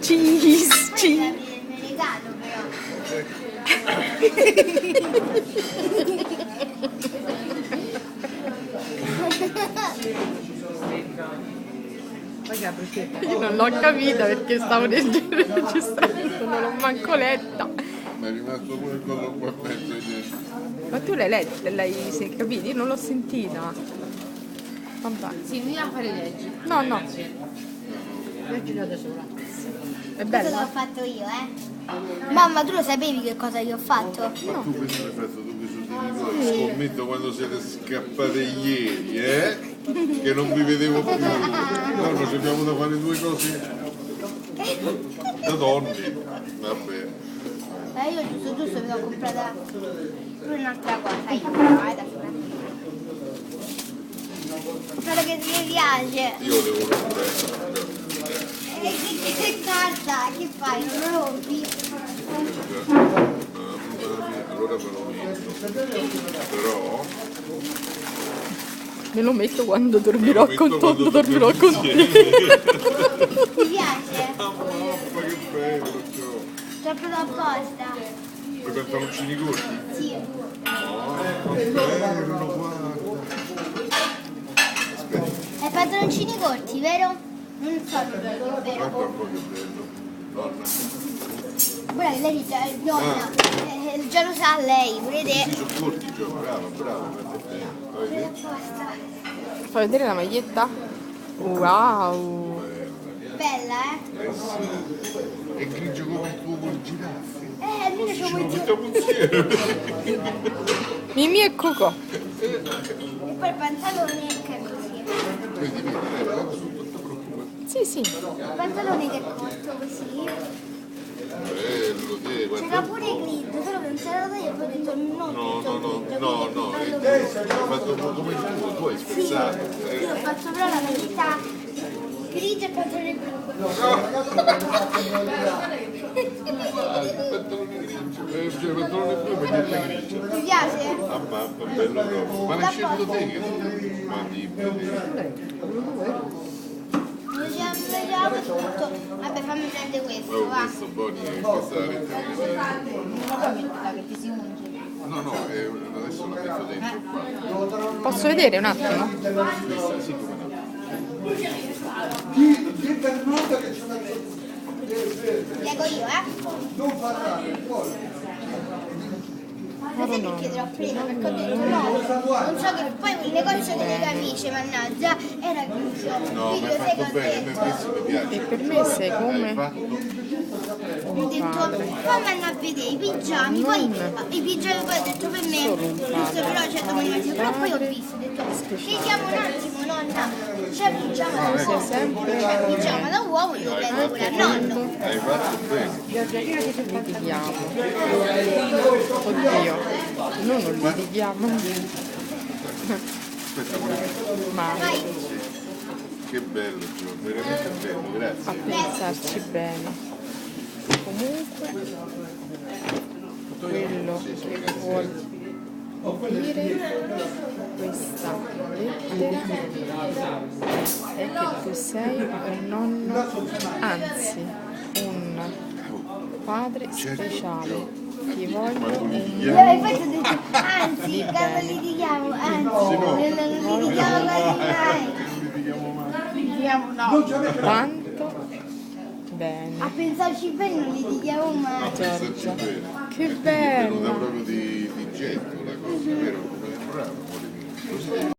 Cheese. Poi me ne regalo però. Io non l'ho capita perché stavo registrando, non l'ho manco letta. Mi è rimasto pure quello qua in mezzo. Ma tu l'hai letta, l'hai capito? Io non l'ho sentita. Vabbè. Sì, mi va a fare leggi. No, no, Leggilo da sola. è Questo l'ho bella. fatto io, Mamma, tu lo sapevi che cosa io ho fatto? Ma tu questo l'hai fatto tu qui sul Nicola? Scommetto quando siete scappate ieri, che non vi vedevo più. No, ci abbiamo da fare due cose da donne. Vabbè. Io giusto mi ho comprata pure un'altra cosa, io da sola. Quello che ti piace. Io devo comprare. Che carta, che fai? Non lo rompi? Allora me lo metto. Però Me lo metto quando dormirò metto con quando Tonno, dormirò con te. Ti piace? ma che bello ciò. T'ho preso apposta. I pantaloncini corti? Sì. Oh, che bello, guarda. Hai pantaloncini corti, vero? Non so, vero? Guarda un po' che bello. Donna. Guarda che lei già, nonna, già lo sa lei, pure te. Sì, sono corti, Gio. Bravo, bravo. Vai, Preso te. apposta. Fai vedere la maglietta? Wow. Bella, Sì. È grigio come il tuo col giraffe. almeno Ci c'ho lo un mettiamo insieme. Mimì e Coco. E poi il pantalone che è così. Vedi, vedi, guarda, sono tutto preoccupato. Sì, sì. Il pantalone che è corto così. Bello, te, C'era guarda. pure grigio, solo che non c'era da io e poi ho detto no, No, tutto no, no, grigio, no, quindi no, il hai pantalone. fatto un po' come il tuo, tu hai spezzato. Io ho fatto però la maglietta grigia e il pantalone blu. Pantalone grigio, cioè pantalone blu e maglietta grigia. Ti piace? Ah, mamma, bello proprio. Ma l'hai scelto te che ma di Mangiamo tutto. Vabbè, fammi prendere questo, oh, va. questo buoni, questa è la lettera che dice. Che ti si unge. No, no, adesso la metto dentro qua. Posso vedere un attimo? Questa sì, come no. Leggo io, Non sai perché te l'ho preso? Perché ho detto no, non so che poi il negozio delle camicie, mannaggia, era chiuso. No, Quindi ma hai lo sai che fatto ho bene, a me detto. questo mi piace. E per me sei Hai come fatto? Ho detto, fammi andare a vedere i pigiami, poi i pigiami poi ho detto per me, giusto però c'è domani, però poi ho visto, ho detto, vediamo un attimo nonna, c'è il pigiama da uomo, c'è il pigiama da uomo, lo prendo pure a nonno. Hai fatto bene. litighiamo. Oddio, noi non litighiamo. Aspetta, pure. Ma Vai, Che bello, Gio, veramente bello, a grazie. pensarci bene. Comunque, quello che vuol dire questa lettera è che tu sei un nonno, anzi un padre speciale. Ti voglio un io infatti ho detto, anzi, quando litighiamo, anzi, non litighiamo quasi mai. Litighiamo no. tanto bene. A pensarci bene non litighiamo mai. Giorgia, bene. che Venuta bello! proprio di